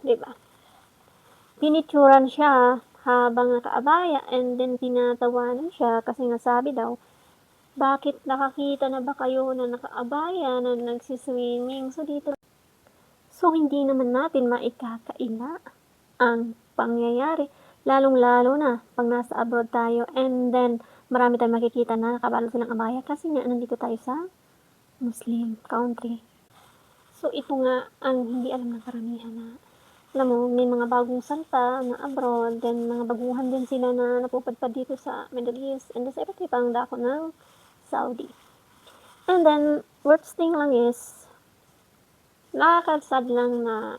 'Di ba? Pinicturan siya habang nakaabaya and then tinatawanan siya kasi nga sabi daw, "Bakit nakakita na ba kayo na nakaabaya na nagsi-swimming?" So hindi naman natin maikakaila ang pangyayari, lalong-lalo na 'pag nasa abroad tayo and then marami tayong makikita na nakabalot silang abaya kasi nga nandito tayo sa Muslim country. So ito nga ang hindi alam ng karamihan na, alam mo may mga bagong salta na abroad, then mga baguhan din sila na napupadpad dito sa Middle East and then sa iba't ibang dako ng Saudi. And then worst thing lang is, nakaka-sad lang na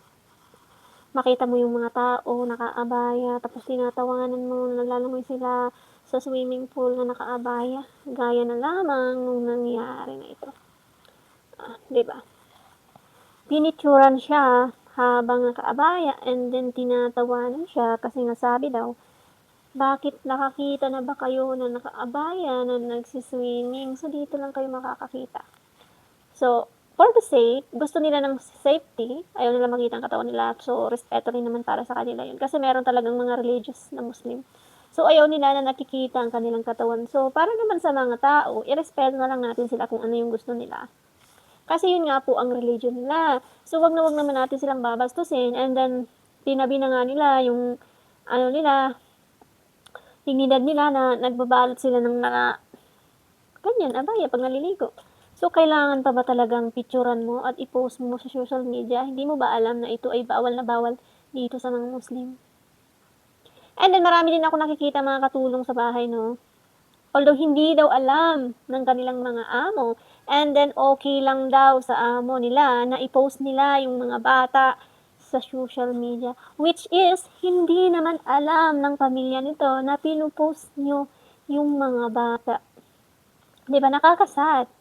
makita mo yung mga tao nakaabaya tapos tinatawanan mo, naglalangoy sila sa swimming pool na nakaabaya, gaya na lamang nung nangyari na ito. 'Di ba? Pinicturan siya habang nakaabaya and then tinatawanan siya kasi nga sabi daw, "Bakit nakakita na ba kayo na nakaabaya na nagsi-swimming?" So dito lang kayo makakakita. So for the sake, gusto nila ng safety, ayaw nila makita ang katawan nila, so respeto rin naman para sa kanila yun kasi meron talagang mga religious na Muslim. So ayaw nila na nakikita ang kanilang katawan. So para naman sa mga tao, irespeto na lang natin sila kung ano yung gusto nila. Kasi yun nga po ang religion nila. So wag naman natin silang babastusin and then tinabi na nga nila yung ano nila, dignidad nila na nagbabalot sila ng mga ganyan, abaya 'pag naliligo. So kailangan pa ba talagang picturan mo at i-post mo sa social media? Hindi mo ba alam na ito ay bawal na bawal dito sa mga Muslim? And then marami din akong nakikitang mga katulong sa bahay 'no, although hindi daw alam ng kanilang mga amo and then okey lang daw sa amo nila na i-post nila yung mga bata sa social media, which is hindi naman alam ng pamilya nito na pino-post niyo yung mga bata. 'Di ba nakaka-sad?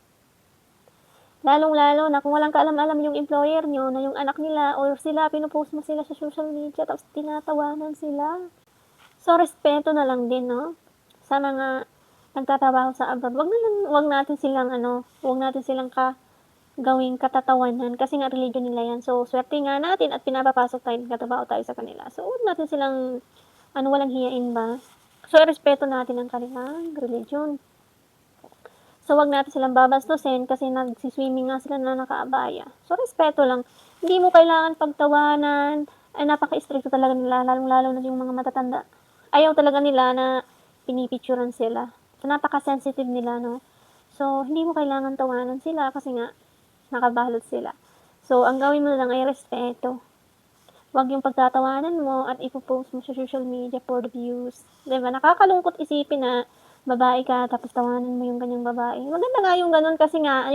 Lalong-lalo na kung walang kaalam-alam yung employer niyo na yung anak nila or sila pino-post mo sila sa social media tapos tinatawanan sila. So respeto na lang din 'no, sa mga nagtatrabaho sa abroad. Wag natin silang wag natin silang gawing katatawanan kasi nga religion nila yan. So swerte nga natin at pinapapasok tayo, nagtatrabaho tayo sa kanila. So wag natin silang walang hiyain ba. So irespeto natin ang kanilang religion. So wag natin silang babastusin kasi nagsi-swimming nga sila na nakaabaya. So respeto lang. Hindi mo kailangan pagtawanan, ay napaka-istrikto talaga nila lalong-lalo na yung mga matatanda. Ayaw talaga nila na pinipicturan sila. So napaka-sensitive nila 'no. So hindi mo kailangan tawanan sila kasi nga nakabalot sila. So ang gawin mo lang ay respeto. Wag yung pagtatawanan mo at ipo-post mo sa social media for the views. 'Di ba nakakalungkot isipin na babae ka tapos tawanan mo yung ganyang babae. Maganda nga yung gano'n kasi nga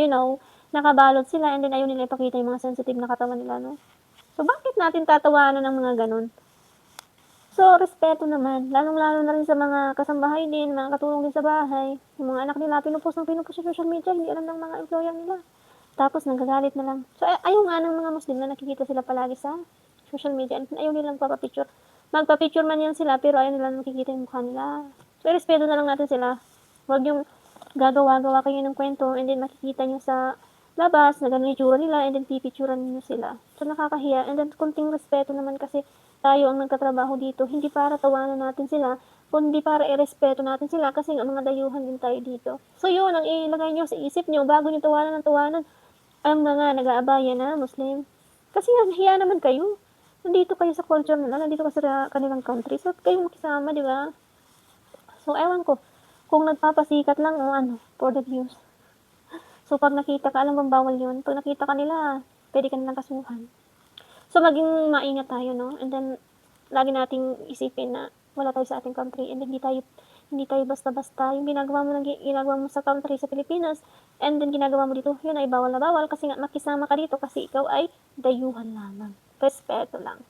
nakabalot sila and then ayaw nila ipakita yung mga sensitive na katawan nila 'no. So bakit natin tatawanan ng mga gano'n? So respeto naman, lalong-lalo na rin sa mga kasambahay din, mga katulong din sa bahay, yung mga anak nila pino-post sa social media, hindi alam ng mga employer nila. Tapos nagagalit na lang. So ayaw nga ng mga Muslim na nakikita sila palagi sa social media and ayaw nilang magpa-picture. Magpa-picture man yan sila pero ayaw nilang makikita yung mukha nila. So irespeto na lang natin sila. Wag yung gagawa-gawa kayo ng kwento and then makikita niyo sa labas na ganun yung itsura nila and then pipicturan niyo sila. So nakakahiya and then konting respeto naman kasi tayo ang nagtatrabaho dito, hindi para tawanan natin sila, kundi para irespeto natin sila kasi nga mga dayuhan din tayo dito. So yun ang ilagay niyo sa isip niyo bago niyo tawanan ng tawanan ang mga nag-aabaya na Muslim. Kasi nga nahiya naman kayo. Nandito kayo sa culture nila, nandito kayo sa kanilang country, so kayong makisama, di ba? So ewan ko, kung nagpapasikat lang o for the views. So pag nakita ka, alam bang bawal yun? Pag nakita ka nila, pwede ka nilang kasuhan. So maging maingat tayo, no? And then, lagi nating isipin na wala tayo sa ating country and hindi tayo basta-basta. Yung ginagawa mo sa country sa Pilipinas and then ginagawa mo dito, yun ay bawal na bawal kasi nga makisama ka dito kasi ikaw ay dayuhan lamang. Respeto lang.